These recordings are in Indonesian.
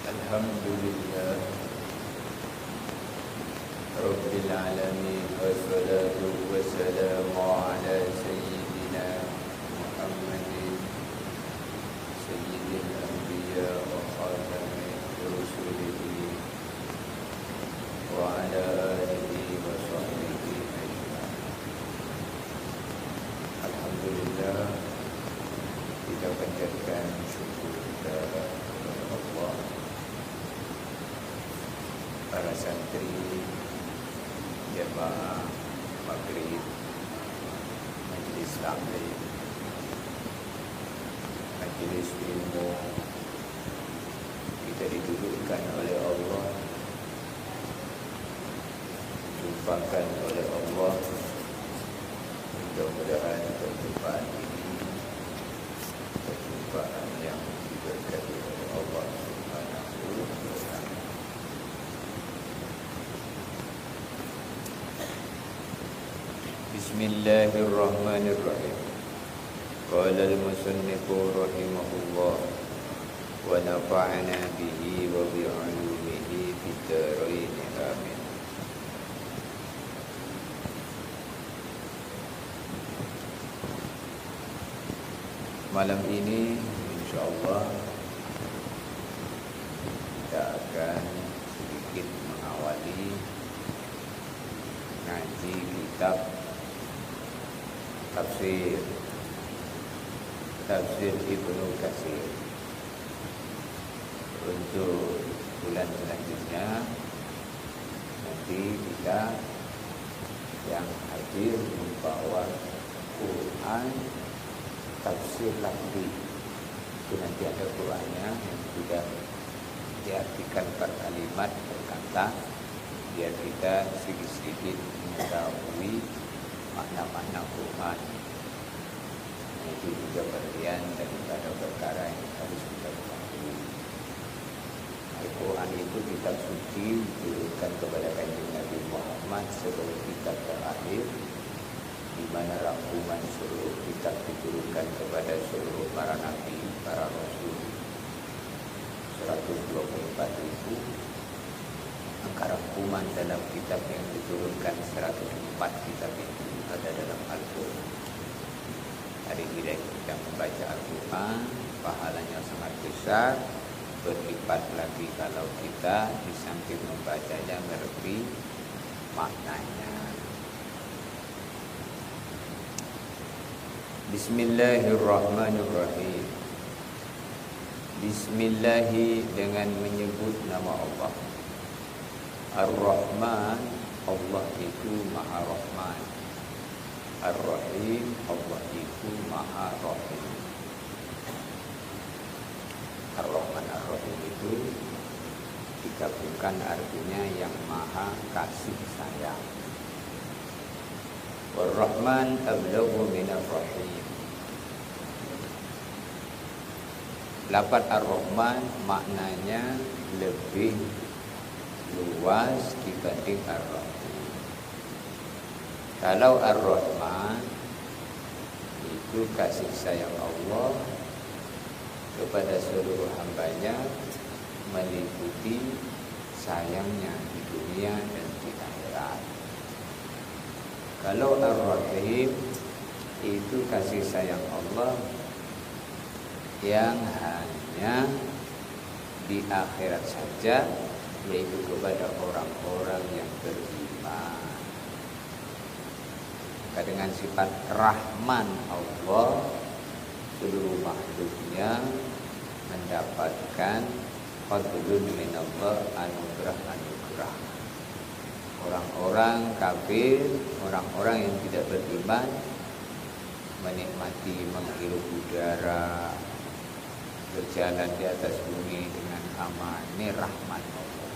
Alhamdulillah Rabbil alamin wassalatu wassalamu ala sayyidina Muhammadin sayyidil anbiya wa khatamir rusulihi wa ala alihi wa sahbihi ajma'in. Alhamdulillah, kita panjatkan syukur kita kepada Allah. Para santri jemaah maghrib, majlis taklim, majlis ilmu, kita didudukkan oleh Allah, dijumpakan oleh Allah. Mudah-mudahan perjumpaan ini perjumpaan yang diberkati oleh Allah Subhanahu wa Ta'ala. Bismillahirrahmanirrahim. Qala al-musannifu rahimahullah wa nafa'ana bihi wa bi'ulumihi fid dharain amin. Malam ini insyaallah kita akan sedikit mengawali ngaji kitab Tafsir Ibnu Katsir. Untuk bulan selanjutnya nanti kita yang hadir membawa Quran tafsir lafzi. Itu nanti ada Qurannya yang sudah diartikan per kalimat, per kata, biar kita sedikit-sedikit mengetahui makna-makna Quran. Itu juga bagian daripada perkara yang harus kita ketahui. Al-Quran itu kitab suci diturunkan kepada Kanjeng Nabi Muhammad sebagai kitab terakhir, di mana rangkuman seluruh kitab diturunkan kepada seluruh para nabi, para rasul 124.000. Angka rangkuman dalam kitab yang diturunkan 104 kitab itu ada dalam Al-Quran. Hari ini kita membaca Al-Quran, pahalanya sangat besar, berlipat lagi kalau kita di samping membacanya mengerti maknanya. Bismillahirrahmanirrahim. Bismillahi, dengan menyebut nama Allah. Ar-Rahman, Allah itu Maha Rahman. Ar-Rahim, Allah itu Maha Rahim. Ar-Rahman Ar-Rahim itu digabungkan artinya yang Maha Kasih Sayang. Ar-Rahman ablaghu minar Rahim. Lafaz Ar-Rahman maknanya lebih luas dibanding Ar-Rahim. Kalau Ar-Rahman itu kasih sayang Allah kepada seluruh hambanya, meliputi sayangnya di dunia dan di akhirat. Kalau Ar-Rahim itu kasih sayang Allah yang hanya di akhirat saja, yaitu kepada orang-orang yang beriman. Dengan sifat Rahman Allah, seluruh makhluknya mendapatkan fadlun minallah, anugerah-anugerah. Orang-orang kafir, orang-orang yang tidak beriman, menikmati menghirup udara, berjalan di atas bumi dengan aman. Ini rahmat Allah.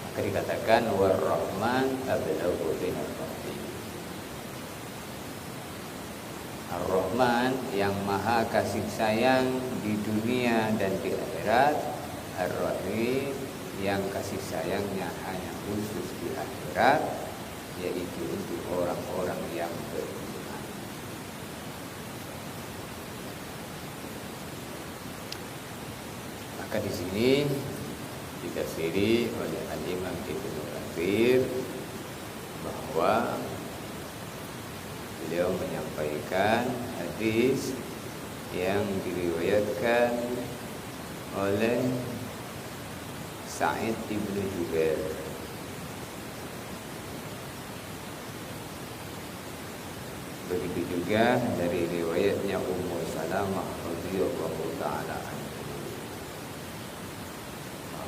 Maka dikatakan war-Rahman ablaghu minar Rahim. Ar-Rahman yang Maha kasih sayang di dunia dan di akhirat. Ar-Rahim yang kasih sayangnya hanya khusus di akhirat, yaitu untuk orang-orang yang beriman. Maka di sini ditafsiri oleh Al-Imam Ibnu Katsir bahwa beliau menyampaikan hadis yang diriwayatkan oleh Sa'id ibnu Jubair begitu juga dari riwayatnya Ummu Salamah radhiyallahu taala anha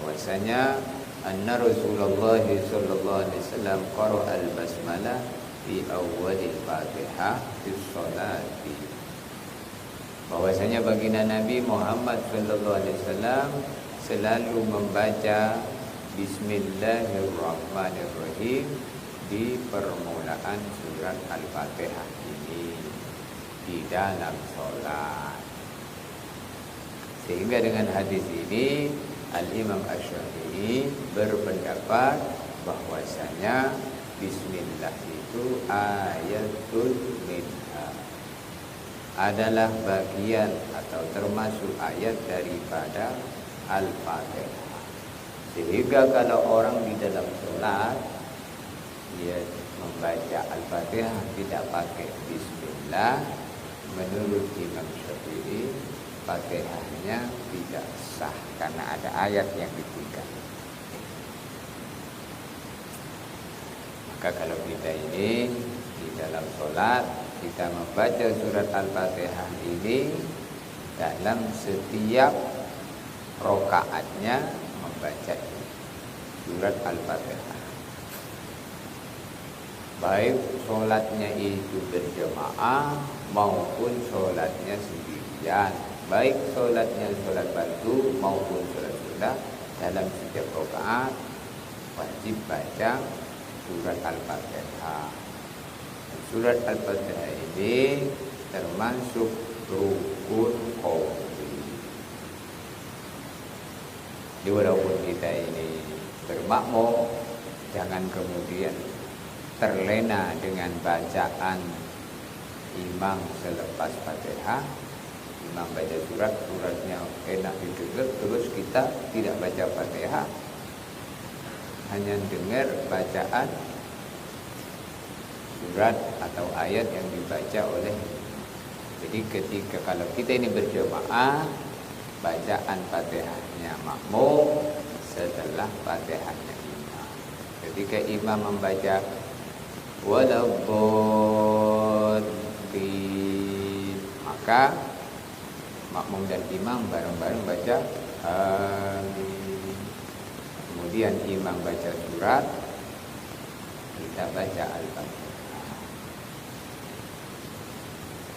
bahwasanya anna Rasulullah sallallahu alaihi wasallam qara'a al-basmalah fi awwalil Fatihah fi sholati. Bahwasanya baginda Nabi Muhammad sallallahu alaihi wasallam selalu membaca Bismillahirrahmanirrahim di permulaan surat Al-Fatihah ini di dalam sholat. Sehingga dengan hadis ini Al-Imam Asy-Syafi'i berpendapat bahwasanya Bismillah itu ayatul minha, adalah bagian atau termasuk ayat daripada Al-Fatihah. Sehingga kalau orang di dalam sholat dia membaca Al-Fatihah tidak pakai Bismillah, menurut Imam Syafi'i Fatihahnya tidak sah karena ada ayat yang ditinggal. Maka kalau kita ini di dalam sholat kita membaca surat Al-Fatihah ini dalam setiap rokaatnya membaca surat Al-Fatihah, baik sholatnya itu berjamaah maupun sholatnya sendirian, baik sholatnya sholat fardu maupun sholat sunnah, dalam setiap rakaat wajib baca surat Al-Fatihah. Surat Al-Fatihah ini termasuk rukun qauli. Di walaupun kita ini bermakmum, jangan kemudian terlena dengan bacaan imam selepas Fatihah. Imam baca suratnya enak didengar, terus kita tidak baca Fatihah, hanya dengar bacaan surat atau ayat yang dibaca oleh. Jadi ketika kalau kita ini berjamaah, bacaan Fatihahnya makmum setelah Fatihahnya imam. Ketika imam membaca waladdallin, maka makmum dan imam bareng-bareng baca amin. Kemudian imam baca surat, kita baca Al-Fatihah.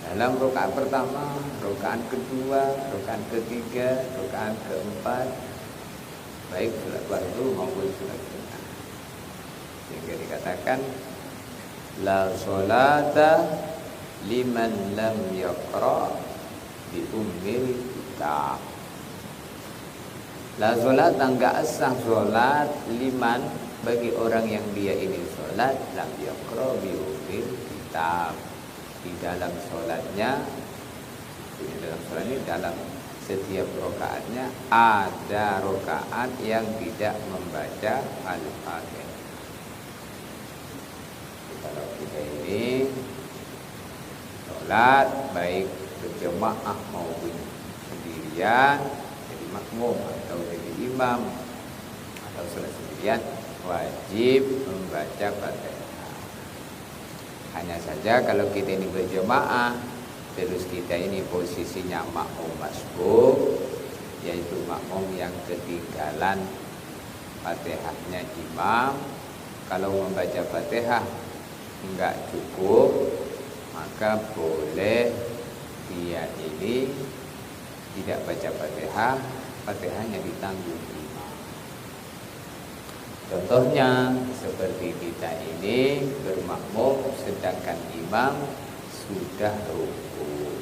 Dalam rakaat pertama, rakaat kedua, rakaat ketiga, rakaat keempat, baik surat fardu maupun surat sunnah. Sehingga dikatakan la sholata liman lam yaqra bi ummil kitab. La sholat enggak sah sholat liman bagi orang yang dia ini sholat lam yaqra bi ummil kitab. Di dalam sholatnya, dalam setiap rokaatnya ada rokaat yang tidak membaca Al-Fatihah. Kalau kita ini sholat baik berjamaah maupun sendirian, jadi makmum atau jadi imam atau sholat sendirian, wajib membaca Fatihah. Hanya saja kalau kita ini berjamaah, terus kita ini posisinya makmum masbuk, yaitu makmum yang ketinggalan Fatihahnya imam. Kalau membaca Fatihah enggak cukup, maka boleh dia ini tidak baca Fatihah, Fatihahnya ditanggung imam. Contohnya seperti kita ini bermakmum sedangkan imam sudah ruku,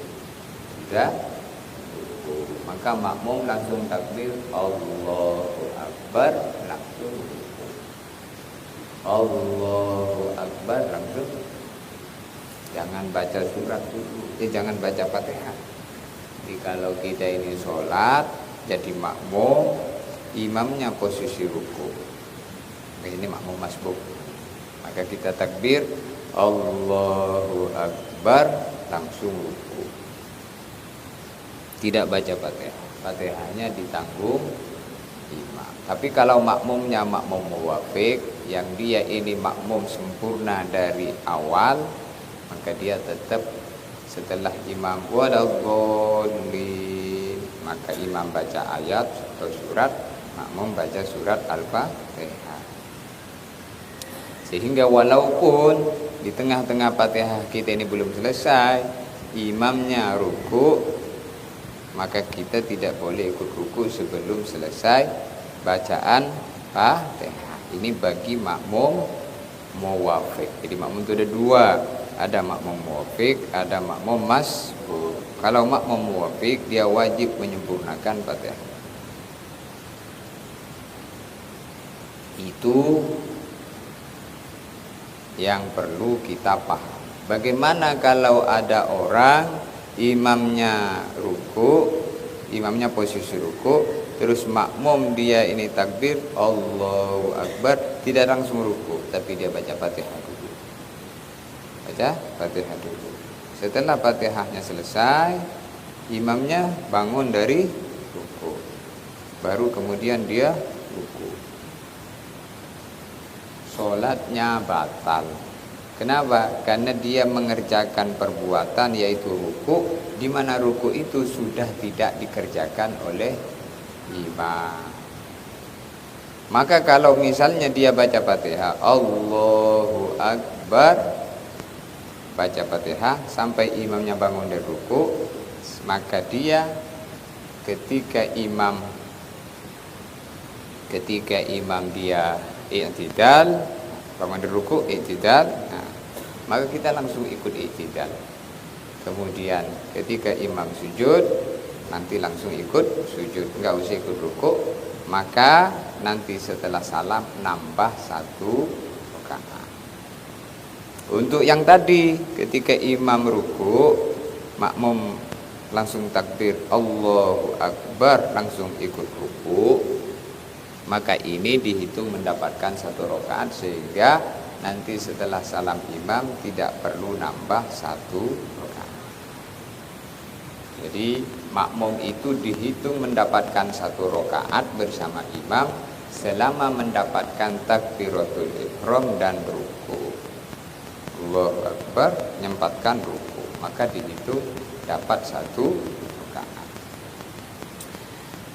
maka makmum langsung takbir Allahu Akbar, langsung ruku. Allahu Akbar langsung, jangan baca surat dulu, jangan baca Fatihah. Jadi kalau kita ini sholat jadi makmum, imamnya posisi ruku. Ini makmum masbuk. Maka kita takbir Allahu Akbar, langsung ruku. Tidak baca Fatihah. Fatihahnya ditanggung imam. Tapi kalau makmumnya makmum muwafiq, yang dia ini makmum sempurna dari awal, maka dia tetap setelah imam waladhdallin, maka imam baca ayat atau surat, makmum baca surat Al-Fatihah. Sehingga walaupun di tengah-tengah Fatihah kita ini belum selesai, imamnya ruku, maka kita tidak boleh ikut ruku sebelum selesai bacaan Fatihah. Ini bagi makmum muwafiq. Jadi makmum itu ada dua, ada makmum muwafiq, ada makmum masbuk. Kalau makmum muwafiq, dia wajib menyempurnakan Fatihah. Itu yang perlu kita paham. Bagaimana kalau ada orang imamnya ruku, imamnya posisi ruku, terus makmum dia ini takbir Allahu Akbar, tidak langsung ruku, tapi dia baca Fatihah dulu. Baca Fatihah dulu. Setelah Fatihahnya selesai, imamnya bangun dari ruku, baru kemudian dia ruku. Sholatnya batal. Kenapa? Karena dia mengerjakan perbuatan yaitu ruku, di mana ruku itu sudah tidak dikerjakan oleh imam. Maka kalau misalnya dia baca Fatihah Allahu Akbar, baca Fatihah sampai imamnya bangun dari ruku, maka dia ketika imam dia i'tidal, bangun dari ruku i'tidal, maka kita langsung ikut i'tidal. Kemudian ketika imam sujud, nanti langsung ikut sujud, enggak usah ikut ruku. Maka nanti setelah salam nambah 1 rakaat. Untuk yang tadi ketika imam ruku, makmum langsung takbir Allahu Akbar, langsung ikut ruku, maka ini dihitung mendapatkan 1 rakaat, sehingga nanti setelah salam imam tidak perlu nambah 1 rakaat. Jadi makmum itu dihitung mendapatkan 1 rakaat bersama imam selama mendapatkan takbiratul ihram dan ruku. Allahu Akbar, nyempatkan ruku, maka dihitung dapat 1 rakaat.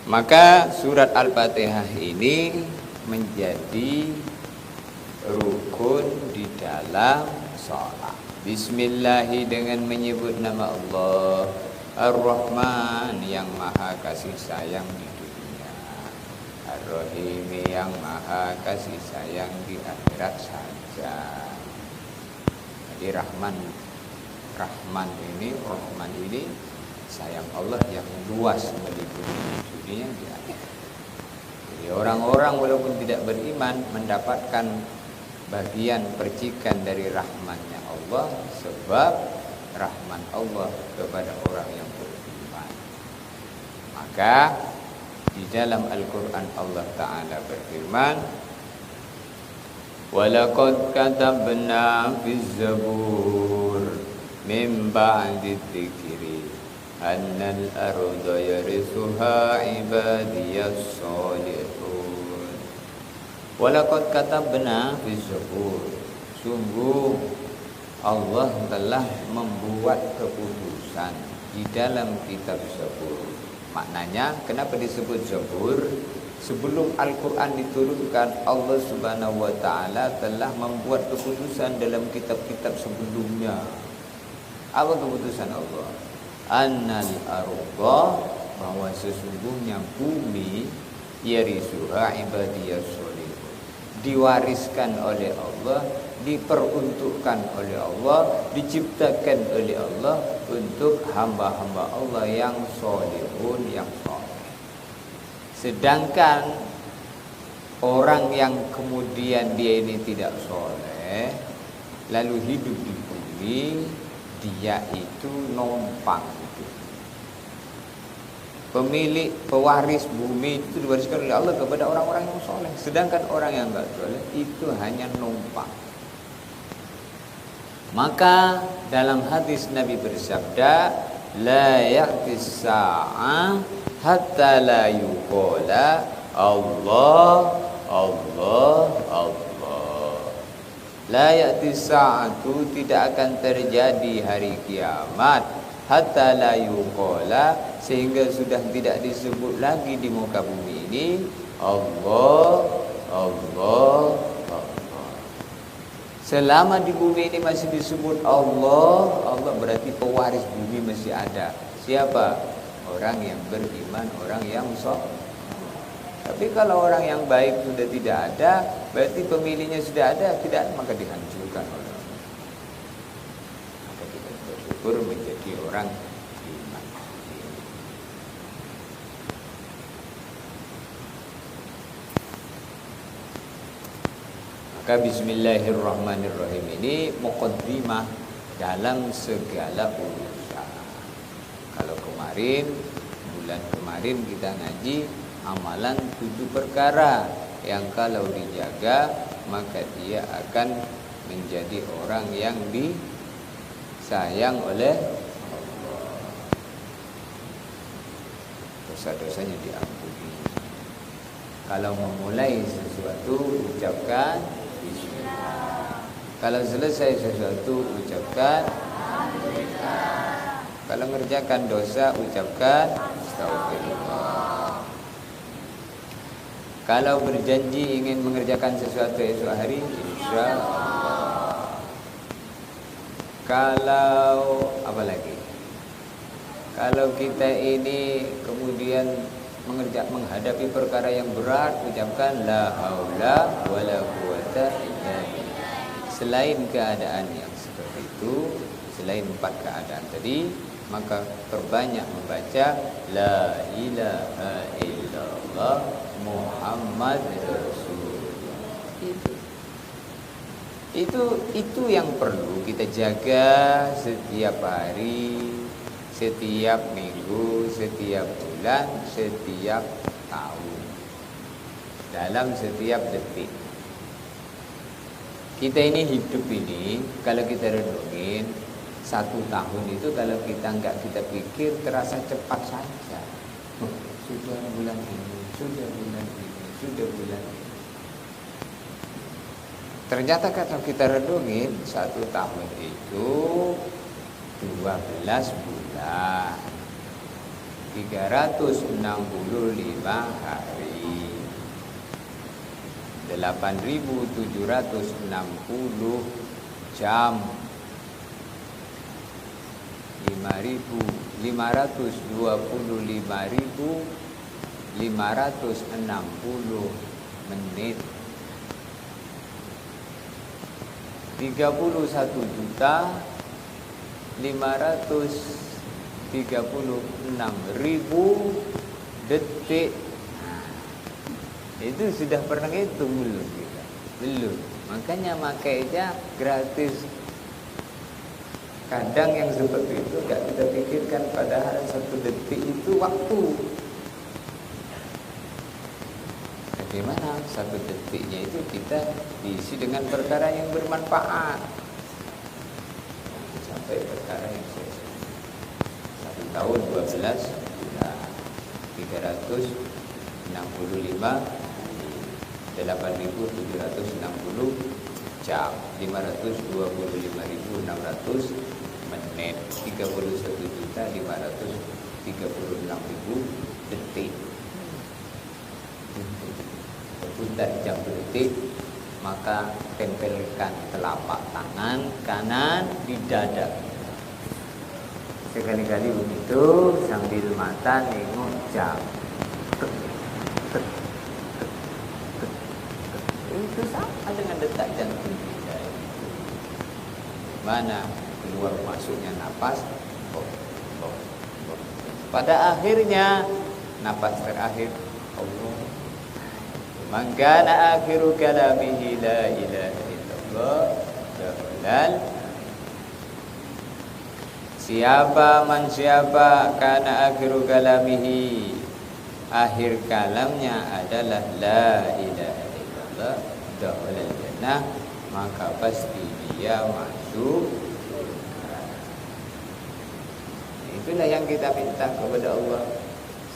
Maka surat Al-Fatihah ini menjadi rukun di dalam sholat. Bismillahi, dengan menyebut nama Allah, Ar-Rahman yang maha kasih sayang di dunia, Ar-Rahim yang maha kasih sayang di akhirat saja. Jadi Rahman ini sayang Allah yang luas meliputi dunia di akhirat. Jadi orang-orang walaupun tidak beriman mendapatkan bagian percikan dari rahmatnya Allah, sebab rahmat Allah kepada orang yang beriman. Maka di dalam Al-Quran Allah Ta'ala berfirman, وَلَقَدْ كَتَبْنَا فِي الزَّبُورِ مِنْ بَعْدِ الذِّكْرِ أَنَّ الْأَرْضَ يَرِثُهَا عِبَادِيَ الصَّالِحُونَ. وَلَقَدْ كَتَبْنَا فِي الزَّبُورِ, sungguh Allah telah membuat keputusan di dalam kitab Zabur. Maknanya kenapa disebut Zabur? Sebelum Al-Quran diturunkan, Allah Subhanahu wa Ta'ala telah membuat keputusan dalam kitab-kitab sebelumnya. Apa keputusan Allah? Annal arda, bahwa sesungguhnya bumi, yarisuha ibadiyas sholihun, diwariskan oleh Allah, diperuntukkan oleh Allah, diciptakan oleh Allah untuk hamba-hamba Allah yang sholihun, yang soleh. Sedangkan orang yang kemudian dia ini tidak soleh, lalu hidup di bumi, dia itu numpang. pemilik pewaris bumi itu diwariskan oleh Allah kepada orang-orang yang soleh. Sedangkan orang yang enggak soleh itu hanya numpang. Maka dalam hadis Nabi bersabda, la ya'tis sa'ah hatta la yuqala Allah Allah Allah. La ya'tis sa'atu, tidak akan terjadi hari kiamat, hatta la yuqala, sehingga sudah tidak disebut lagi di muka bumi ini Allah Allah Allah. Selama di bumi ini masih disebut Allah Allah, berarti pewaris bumi masih ada. Siapa? Orang yang beriman, orang yang soleh. Tapi kalau orang yang baik sudah tidak ada, berarti pemilihnya sudah ada, tidak, maka dihancurkan oleh Allah. Maka kita bersyukur menjadi orang iman. Maka bismillahirrahmanirrahim ini muqaddimah dalam segala urusan. Kalau bulan kemarin kita ngaji amalan 7 perkara yang kalau dijaga maka dia akan menjadi orang yang disayang oleh Allah. Dosa-dosanya diampuni. Kalau memulai sesuatu ucapkan bismillah. Kalau selesai sesuatu ucapkan alhamdulillah. Kalau mengerjakan dosa ucapkan astagfirullah. Kalau berjanji ingin mengerjakan sesuatu esok hari, insya Allah. Kalau apa lagi? Kalau kita ini kemudian menghadapi perkara yang berat, ucapkan la haula wala quwata illa billah. Selain keadaan yang seperti itu, selain 4 keadaan tadi, maka perbanyak membaca la ilaha illallah Muhammad Rasulullah. Itu yang perlu kita jaga setiap hari, setiap minggu, setiap bulan, setiap tahun, dalam setiap detik. Kita ini hidup ini, kalau kita renungin 1 tahun itu, kalau kita enggak kita pikir terasa cepat saja. Sudah bulan ini, sudah bulan ini, sudah bulan ini. Ternyata kalau kita renungin 1 tahun itu 12 bulan, 365 hari, 8.760 jam, 525.560 menit, 31.536.000 detik. Itu sudah pernah hitung belum kita? Belum. Makanya makainya gratis. Kadang yang seperti itu enggak kita pikirkan, padahal 1 detik itu waktu. Bagaimana 1 detiknya itu kita diisi dengan perkara yang bermanfaat, sampai perkara yang selesai. 1 tahun 12 bulan, 365 8.760 jam, 525.600 menit, 31.536.000 detik. Berputar jam detik, maka tempelkan telapak tangan kanan di dada. Sekali-kali begitu sambil mata nengok jam. Itu sama dengan detak jantung kita. Mana keluar masuknya napas, pada akhirnya napas terakhir Allah. Man kana akhiru kalamihi la ilaha illallah, siapa kana akhiru kalamihi, akhir kalamnya adalah la ilaha illallah dakhalal jannah, maka pasti dia masuk surga. Itulah yang kita minta kepada Allah,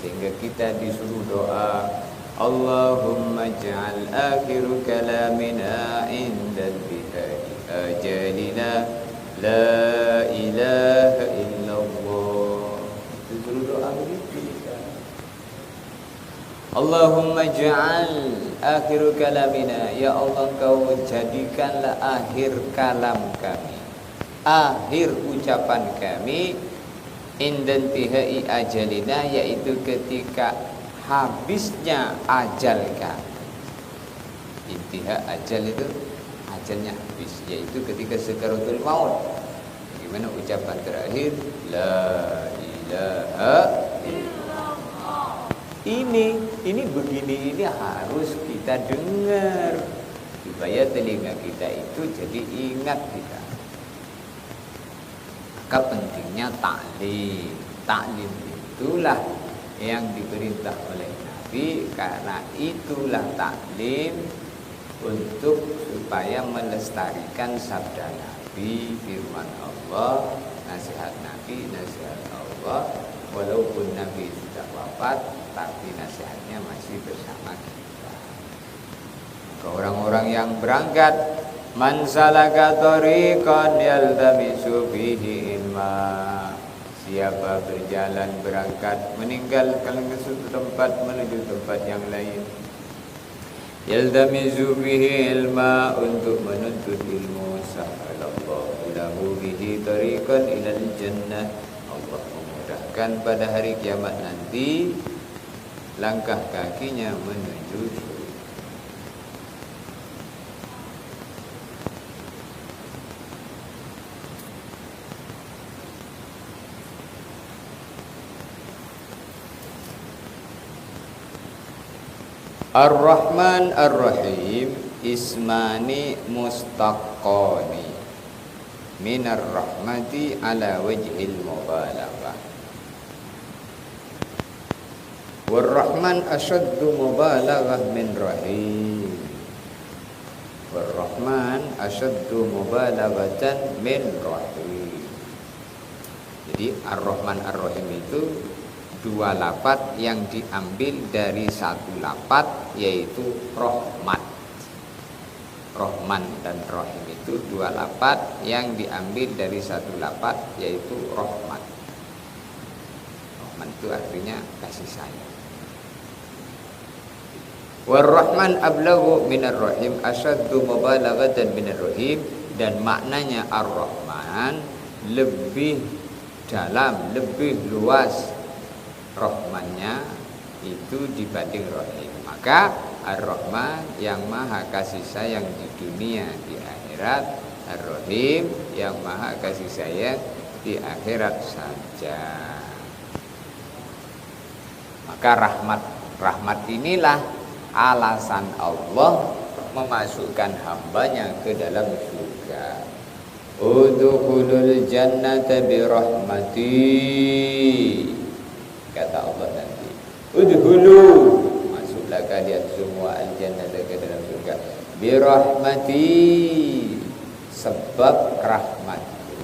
sehingga kita disuruh doa, Allahumma ja'al akhiru kalamina indal bihai ajalina la ilaha illallah. Disuruh doa begitu. Allahumma ja'al akhiru kalamina, ya Allah Engkau jadikanlah akhir kalam kami, akhir ucapan kami, indantihai ajalina, yaitu ketika habisnya ajal kami. Intiha ajal itu ajalnya habis, yaitu ketika sekaratul maut. Gimana ucapan terakhir? La ilaha illallah. Ini begini, ini harus kita dengar supaya telinga kita itu jadi ingat kita. Maka pentingnya taklim. Taklim itulah yang diperintah oleh Nabi, karena itulah taklim untuk supaya melestarikan sabda Nabi, firman Allah, nasihat Nabi, nasihat Allah. Walaupun Nabi sudah wafat, tapi nasihatnya masih bersama kita. Ke orang-orang yang berangkat, man salaka tariqan yaltamisu fihi ilma, siapa berjalan berangkat meninggalkan suatu tempat menuju tempat yang lain, yaltamisu fihi ilma, untuk menuntut ilmu, sahalallahu lahu bihi tariqan ilal jannah, Allah memudahkan pada hari kiamat nanti langkah kakinya menuju surga. Ar-Rahman Ar-Rahim ismani mustaqqani minar rahmati ala wajhil mubalaghah. War-Rahman asyaddu mubalaghah min Rahim. War-Rahman asyaddu mubalaghatan min Rahim. Jadi Ar-Rahman Ar-Rahim itu dua lafaz yang diambil dari satu lafaz, yaitu rahmat. Rahman dan Rahim itu dua lafaz yang diambil dari satu lafaz, yaitu rahmat. Rahman itu artinya kasih sayang. War-Rahman ablaghu minar Rahim asyaddu mubalaghatan minar Rahim, dan maknanya Ar-Rahman lebih dalam, lebih luas rahmannya itu dibanding Rahim. Maka Ar-Rahman yang maha kasih sayang di dunia, di akhirat. Ar-Rahim yang maha kasih sayang di akhirat saja. Maka rahmat inilah alasan Allah memasukkan hambanya ke dalam surga. Udkhulul jannata bi rahmati, kata Allah nanti. Udkhulu, masuklah kalian semua al-jannata ke dalam surga. Bi rahmati, sebab rahmatku.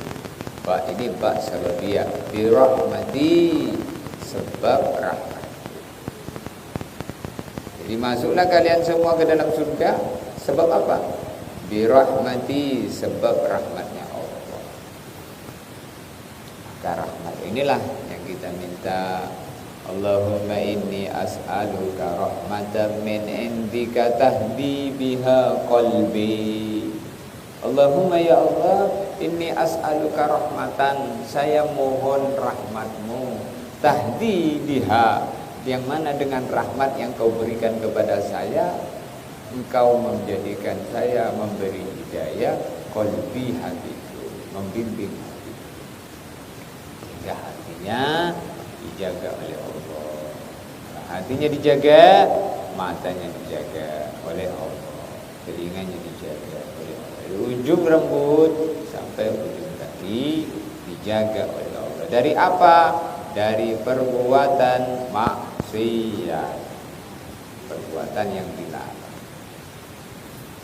Ba ini ba sababiyah. Bi rahmati, sebab rahmat. Jadi masuklah kalian semua ke dalam surga. Sebab apa? Bi rahmati, sebab rahmatnya Allah. Maka rahmat inilah yang kita minta. Allahumma inni as'aluka rahmatan min indika tahdi biha qalbi. Allahumma ya Allah, inni as'aluka rahmatan, saya mohon rahmatmu, tahdi biha, yang mana dengan rahmat yang kau berikan kepada saya, engkau menjadikan saya, memberi hidayah qalbi, hatiku, membimbing hati, sehingga hatinya dijaga oleh Allah. Nah, hatinya dijaga, matanya dijaga oleh Allah, telinganya dijaga oleh Allah, dari ujung rambut sampai ujung kaki dijaga oleh Allah. Dari apa? Dari perbuatan maksiat, perbuatan yang dilarang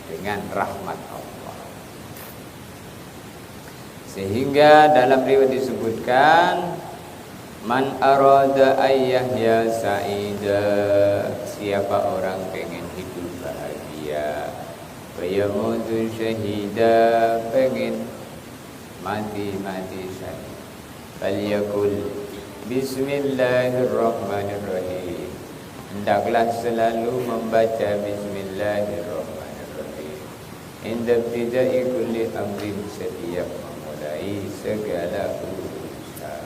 dengan rahmat Allah. Sehingga dalam riwayat disebutkan, man arada ayyahya sa'ida, siapa orang pengen hidup bahagia, fayamutu syahida, pengen mati syahid, falyakul bismillahirrahmanirrahim, hendaklah selalu membaca bismillahirrahmanirrahim, inda ibtida'i kulli amrin, setiap memulai segala urusan.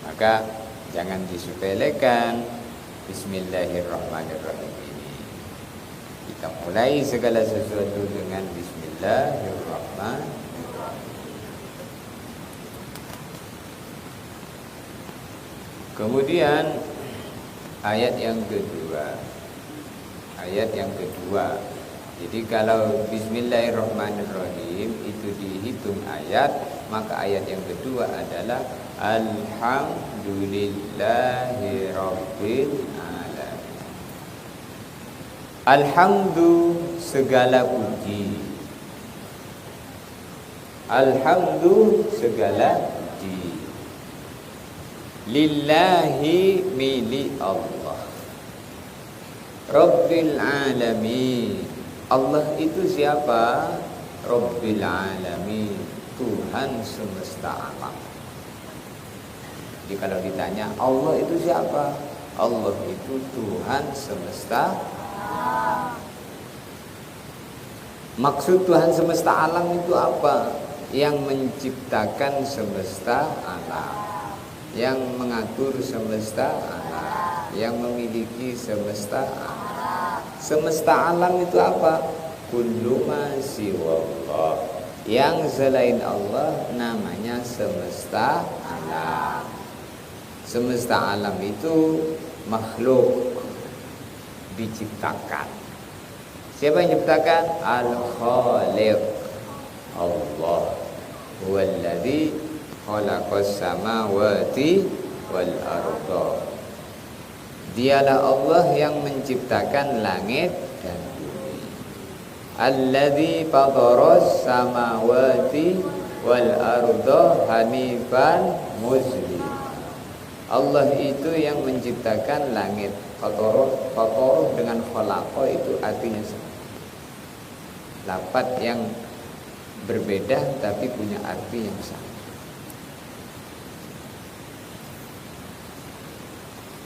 Maka jangan disepelekan bismillahirrahmanirrahim ini. Kita mulai segala sesuatu dengan bismillahirrahmanirrahim. Kemudian ayat yang kedua. Jadi kalau bismillahirrahmanirrahim itu dihitung ayat, maka ayat yang kedua adalah alhamdulillahi rabbil alamin. Alhamdu segala puji. Alhamdu segala puji. Lillahi milik Allah. Rabbil alamin. Allah itu siapa? Rabbil alamin, Tuhan semesta alam. Jadi kalau ditanya Allah itu siapa? Allah itu Tuhan semesta alam. Maksud Tuhan semesta alam itu apa? Yang menciptakan semesta alam, yang mengatur semesta alam, yang memiliki semesta alam. Semesta alam itu apa? Kullu ma siwallah, yang selain Allah namanya semesta alam. Semesta alam itu makhluk, diciptakan. Siapa yang ciptakan? Al-Khaliq, Allah. Huwallazi khalaqas samawati wal arda. Dialah Allah yang menciptakan langit dan bumi. Allazi fataras samawati wal arda hanifan muslim. Allah itu yang menciptakan langit. Fatoroh dengan khalaqa itu artinya sama. Lafaz yang berbeda tapi punya arti yang sama.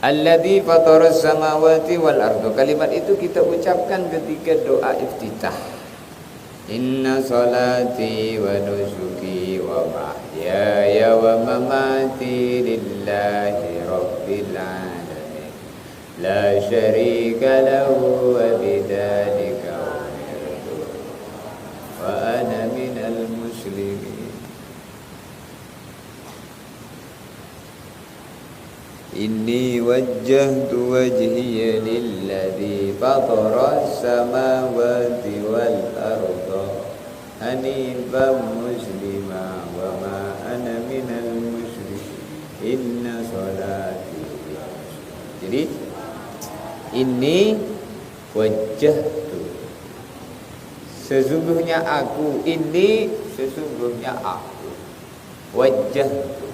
Alladzi fataras samawati wal arda. Kalimat itu kita ucapkan ketika doa iftitah. Inna salati wa nusuki wa mahyaya wa mamati lillahi rabbil alamin. La syarika lahu wa bidzalika umirtu wa ana minal muslimin. Inni wajjahtu wajhiya lilladzi fataras samawati wal arda hanifan muslima wa ma ana minal musyrikin. Inna sholati. Jadi ini wajjahtu, sesungguhnya aku, ini sesungguhnya aku. Wajjahtu,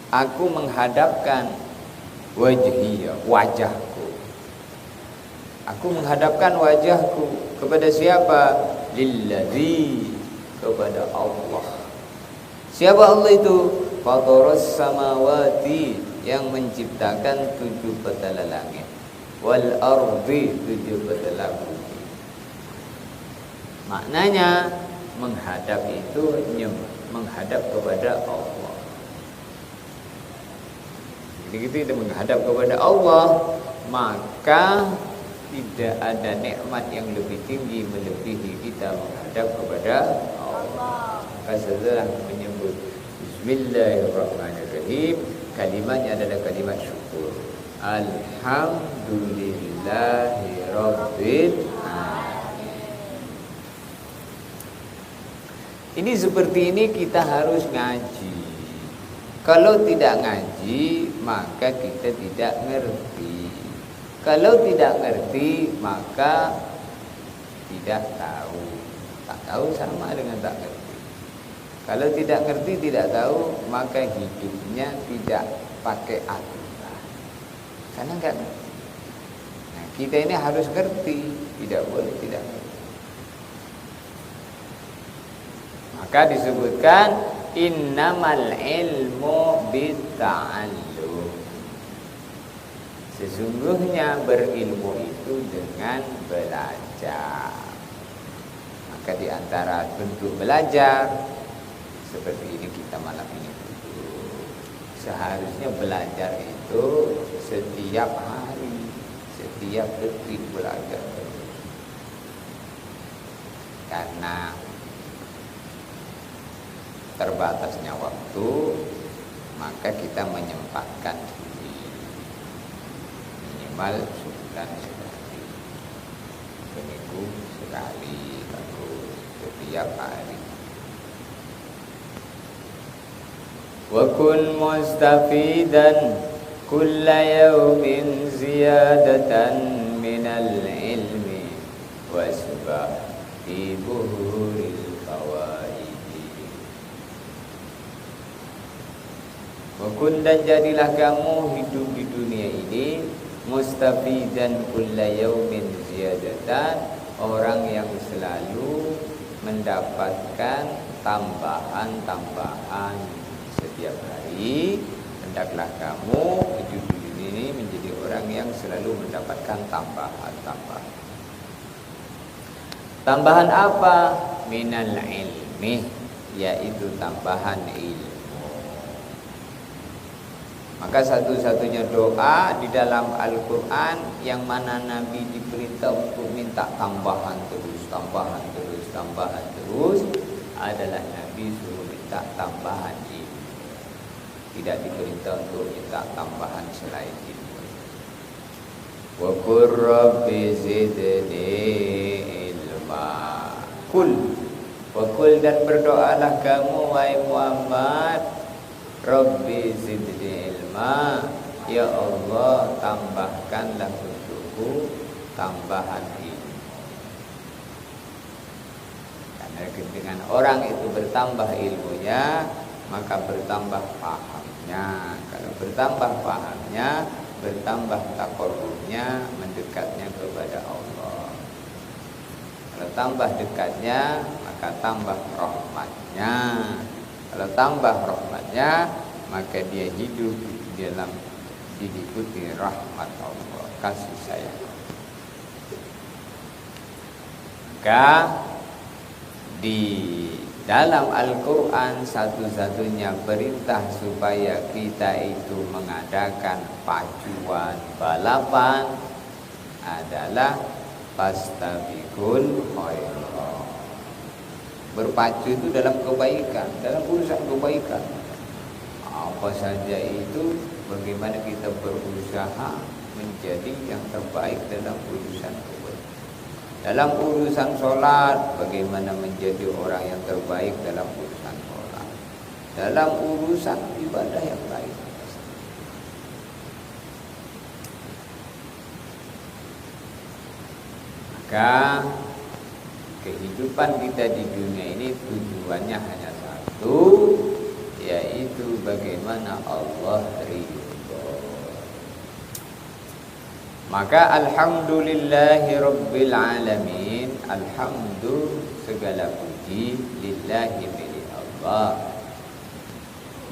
aku menghadapkan, wajhiya, wajahku. Aku menghadapkan wajahku kepada siapa? Lilladzi, kepada Allah. Siapa Allah itu? Fataras samawati, yang menciptakan 7 petala langit, wal ardi, 7 petala bumi. Maknanya menghadap itu menghadap kepada Allah. Jadi kita menghadap kepada Allah, maka tidak ada nikmat yang lebih tinggi melebihi kita menghadap kepada Allah. Maka setelah menyebut Bismillahirrahmanirrahim, kalimatnya adalah kalimat syukur. Alhamdulillahirabbil alamin. Ini seperti ini kita harus ngaji. Kalau tidak ngaji, maka kita tidak ngerti. Kalau tidak ngerti, maka tidak tahu. Tak tahu sama dengan tak ngerti. Kalau tidak ngerti, tidak tahu, maka hidupnya tidak pakai aturan. Karena enggak ngerti. Nah, kita ini harus ngerti, tidak boleh tidak ngerti. Maka disebutkan innamal ilmu bitta'allum. Sesungguhnya berilmu itu dengan belajar. Maka di antara bentuk belajar seperti ini kita malam ini duduk. Seharusnya belajar itu setiap hari, setiap detik belajar. Karena terbatasnya waktu, maka kita menyempatkan diri minimal sebulan sekali, seminggu sekali, lalu setiap hari. Wa kun mustafidan kulla yawmin ziyadatan minal ilmi wasbah fi buhuril fawaidi. Wa kun, dan jadilah kamu hidup di dunia ini mustafidan kulla yawmin ziyadatan, orang yang selalu mendapatkan tambahan-tambahan setiap hari. Hendaklah kamu hidup di dunia ini menjadi orang yang selalu mendapatkan tambahan-tambahan. Tambahan apa? Minal ilmi, yaitu tambahan ilmu. Maka satu-satunya doa di dalam Al-Quran yang mana Nabi diperintah untuk minta tambahan terus adalah Nabi suruh minta tambahan ilmu. Tidak diperintah untuk minta tambahan selain ilmu. Wa qur rabbi zidni ilma. Kul dan berdoalah kamu wahai Muhammad, Rabbi zidni ilma, ya Allah tambahkanlah untukku tambahan ilmu. Karena dengan orang itu bertambah ilmunya, maka bertambah pahamnya. Kalau bertambah pahamnya, bertambah taqarrubnya, mendekatnya kepada Allah. Kalau tambah dekatnya, maka tambah rahmatnya. Kalau tambah rahmatnya, maka dia hidup di dalam diliputi rahmat Allah, kasih sayang. Maka di dalam Al-Quran satu-satunya perintah supaya kita itu mengadakan pacuan balapan adalah fastabiqul khairat. Berpacu itu dalam kebaikan, dalam urusan kebaikan. Apa saja itu, bagaimana kita berusaha menjadi yang terbaik dalam urusan kebaikan. Dalam urusan sholat, bagaimana menjadi orang yang terbaik dalam urusan sholat. Dalam urusan ibadah yang lain. Maka kehidupan kita di dunia ini tujuannya hanya satu, yaitu bagaimana Allah ridho. Maka alhamdulillahi rabbil alamin, alhamdulillah segala puji lillahi milik Allah.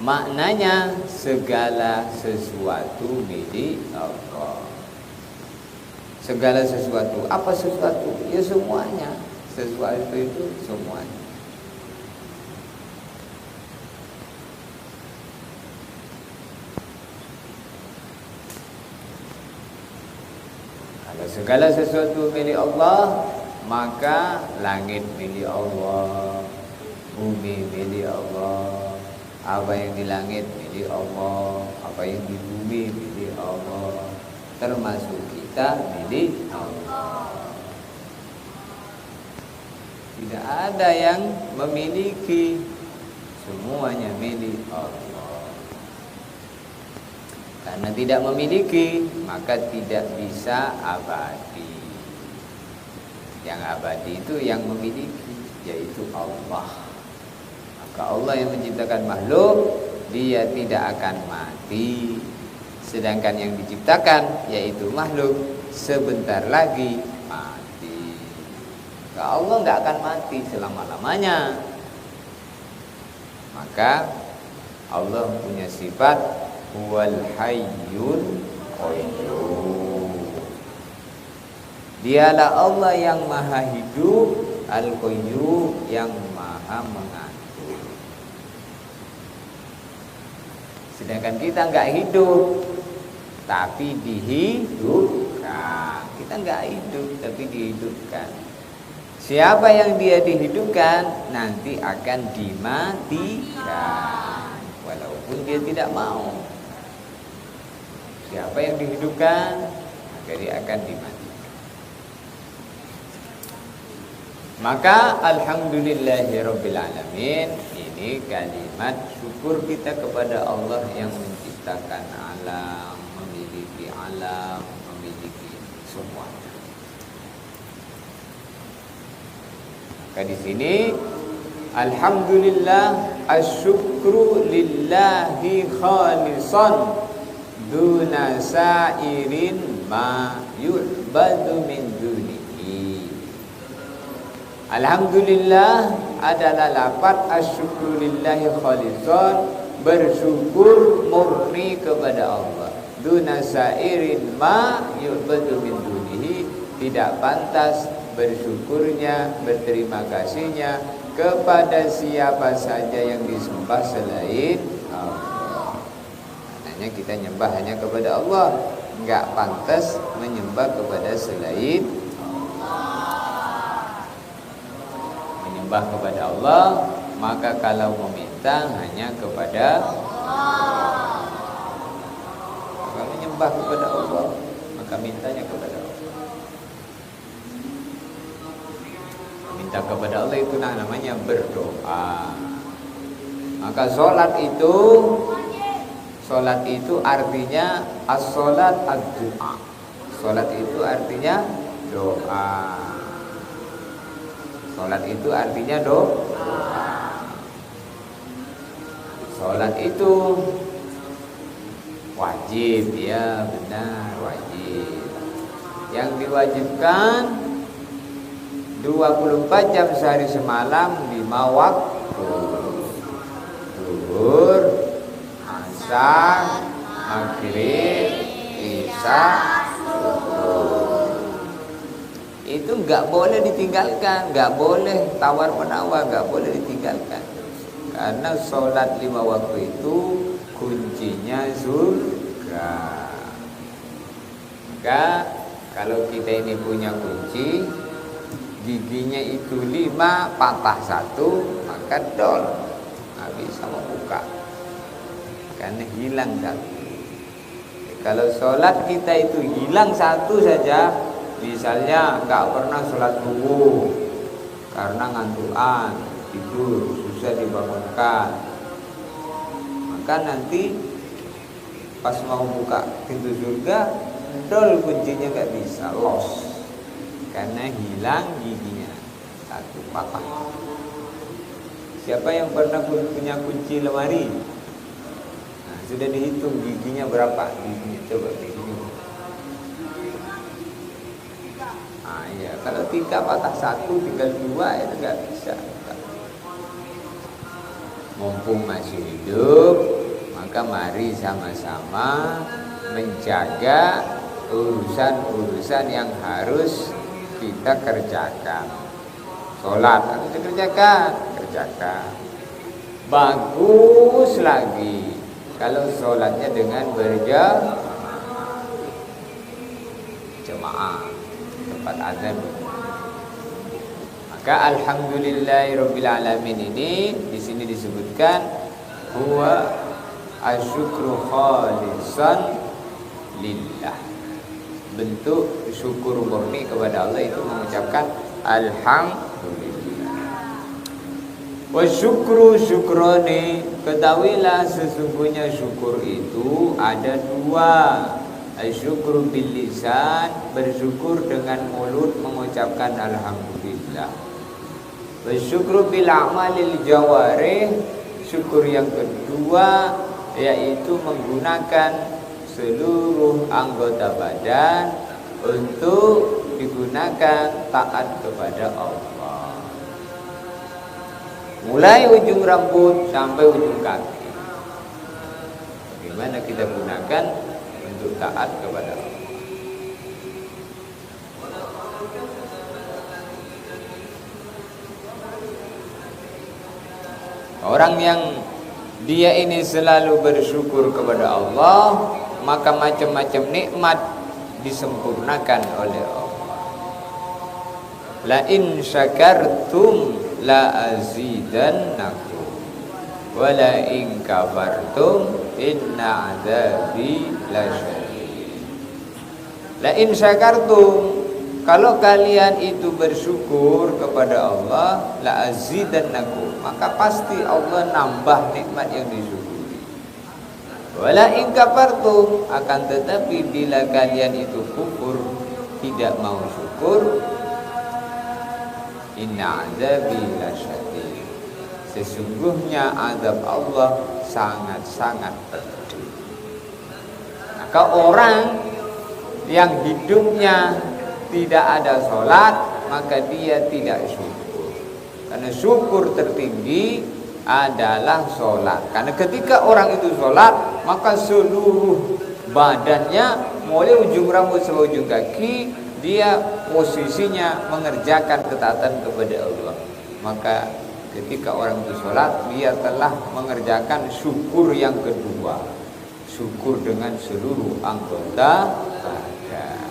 Maknanya segala sesuatu milik Allah. Segala sesuatu, apa sesuatu? Ya semuanya. Sesuatu itu semuanya. Kalau segala sesuatu milik Allah, maka langit milik Allah, bumi milik Allah, apa yang di langit milik Allah, apa yang di bumi milik Allah, termasuk kita milik Allah. Tidak ada yang memiliki, semuanya milik Allah. Karena tidak memiliki, maka tidak bisa abadi. Yang abadi itu yang memiliki, yaitu Allah. Maka Allah yang menciptakan makhluk, dia tidak akan mati. Sedangkan yang diciptakan, yaitu makhluk, sebentar lagi mati. Maka Allah tidak akan mati selama-lamanya. Maka Allah punya sifat huwal hayyul qayyum. Dialah Allah yang maha hidup, al-qayyum, yang maha mengatur. Sedangkan kita enggak hidup, tapi dihidupkan. Kita enggak hidup, tapi dihidupkan. Siapa yang dia dihidupkan, nanti akan dimatikan, walaupun dia tidak mau. Siapa yang dihidupkan, maka dia akan dimatikan. Maka alhamdulillahirabbil alamin, ini kalimat syukur kita kepada Allah yang menciptakan alam, memiliki alam, memiliki semuanya. Maka di sini alhamdulillah asyukru lillahi khalisan duna sa'irin ma yu'badu min dunihi. Alhamdulillah adalah lafaz asyukru lillahi khalisan, bersyukur murni kepada Allah. Duna sa'irin ma yu'badu min dunihi, tidak pantas bersyukurnya, berterima kasihnya kepada siapa saja yang disembah selain Allah. Maknanya kita nyembah hanya kepada Allah, enggak pantas menyembah kepada selain Allah. Menyembah kepada Allah, maka kalau meminta hanya kepada Allah. Kalau menyembah kepada Allah, maka mintanya kepada Allah. Minta kepada Allah itu namanya berdoa. Maka sholat itu artinya as-sholat ad-du'a. Sholat itu artinya doa. Sholat itu artinya doa. Sholat itu wajib, ya benar, wajib. Yang diwajibkan 24 jam sehari semalam, 5 waktu. Zuhur, asar, maghrib, isya, subuh. Itu enggak boleh ditinggalkan, enggak boleh tawar-menawar, enggak boleh ditinggalkan. Karena sholat 5 waktu itu kuncinya surga. Maka kalau kita ini punya kunci, giginya itu 5, patah 1, maka dol, nggak bisa membuka, karena hilang 1. Kalau sholat kita itu hilang 1 saja, misalnya nggak pernah sholat subuh karena ngantukan, tidur, susah dibangunkan, maka nanti pas mau buka pintu surga, dol, kuncinya nggak bisa, lost. Karena hilang giginya 1, patah. Siapa yang pernah punya kunci lemari? Nah, sudah dihitung giginya berapa? Giginya coba dihitung. Ah iya, kalau 3 patah 1, tinggal 2, itu nggak bisa. Mumpung masih hidup, maka mari sama-sama menjaga urusan-urusan yang harus kita kerjakan. Sholat harus kerjakan. Bagus lagi kalau sholatnya dengan berjamaah tempat azan. Maka alhamdulillahirabbil alamin ini di sini disebutkan huwa asyukru khalisan lillah. Bentuk syukur murni kepada Allah itu mengucapkan alhamdulillah. Wa syukru syukroni, ketahuilah sesungguhnya syukur itu ada dua. Syukru bil lisan, bersyukur dengan mulut mengucapkan alhamdulillah. Wa syukru bil amalil jawarih, syukur yang kedua yaitu menggunakan seluruh anggota badan untuk digunakan taat kepada Allah. Mulai ujung rambut sampai ujung kaki. Bagaimana kita gunakan untuk taat kepada Allah. Orang yang dia ini selalu bersyukur kepada Allah, maka macam-macam nikmat disempurnakan oleh Allah. La in syakartum la azidannakum wa la in kafartum inna adzabi lasyadid. La in syakartum, kalau kalian itu bersyukur kepada Allah, la azidannakum, maka pasti Allah nambah nikmat yang disyukuri. Wala in kafartum, akan tetapi bila kalian itu kufur, tidak mau syukur, inna adzabi lasyadid, sesungguhnya azab Allah sangat-sangat pedih. Maka orang yang hidupnya tidak ada sholat, maka dia tidak syukur. Karena syukur tertinggi adalah sholat. Karena ketika orang itu sholat, maka seluruh badannya mulai ujung rambut sampai ujung kaki, dia posisinya mengerjakan ketaatan kepada Allah. Maka ketika orang itu sholat, dia telah mengerjakan syukur yang kedua, syukur dengan seluruh anggota badan.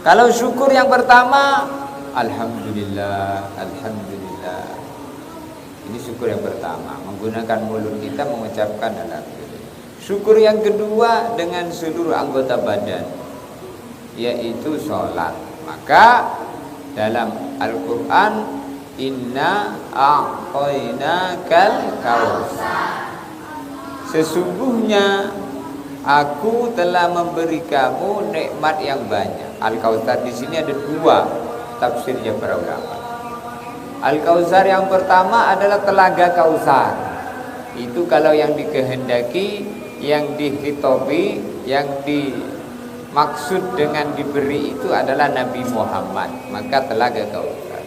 Kalau syukur yang pertama, alhamdulillah, alhamdulillah, ini syukur yang pertama, menggunakan mulut kita mengucapkan alhamdulillah. Syukur yang kedua dengan seluruh anggota badan, yaitu sholat. Maka dalam Al-Quran, inna a'tainakal kautsar, sesungguhnya aku telah memberi kamu nikmat yang banyak. Al-Kautsar di sini ada dua tafsirnya para ulama. Al-Kautsar yang pertama adalah telaga Kautsar. Itu kalau yang dikehendaki, yang dihitobi, yang dimaksud dengan diberi itu adalah Nabi Muhammad, maka telaga Kautsar.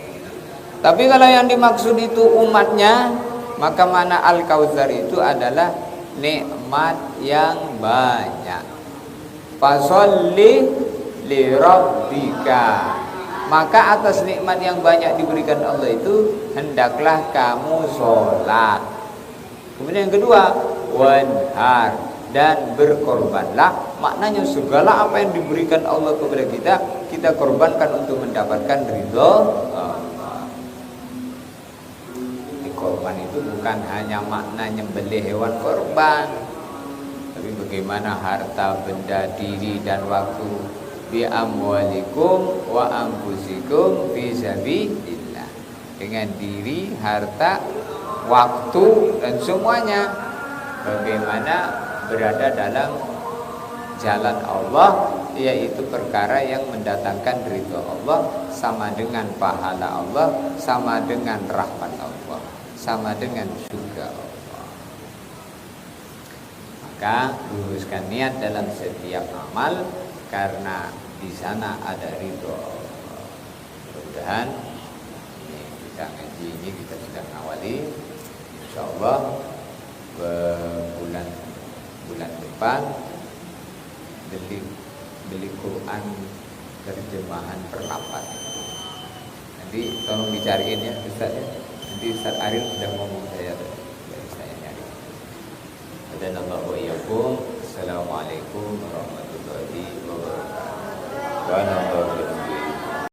Tapi kalau yang dimaksud itu umatnya, maka mana Al-Kautsar itu adalah nikmat yang banyak. Fasholli li rabbika, maka atas nikmat yang banyak diberikan Allah itu hendaklah kamu sholat. Kemudian yang kedua, wanhar, dan berkorbanlah. Maknanya segala apa yang diberikan Allah kepada kita, kita korbankan untuk mendapatkan ridho Allah. Korban itu bukan hanya makna nyembelih hewan korban, tapi bagaimana harta, benda, diri dan waktu, bi amwalikum wa anfusikum fi sabilillah, dengan diri, harta, waktu dan semuanya, bagaimana berada dalam jalan Allah, yaitu perkara yang mendatangkan ridho Allah, sama dengan pahala Allah, sama dengan rahmat Allah, sama dengan surga Allah. Maka luruskan niat dalam setiap amal, karena di sana ada ridho Allah. Mudah-mudahan kita ngaji ini kita sudah ngawali, insyaallah bulan depan beli Quran terjemahan perlapan. Nanti tolong dicariin ya Ustaz ya. Nanti Ustaz Aril sudah ngomong, saya nyari. Wassalamualaikum warahmatullahi wabarakatuh.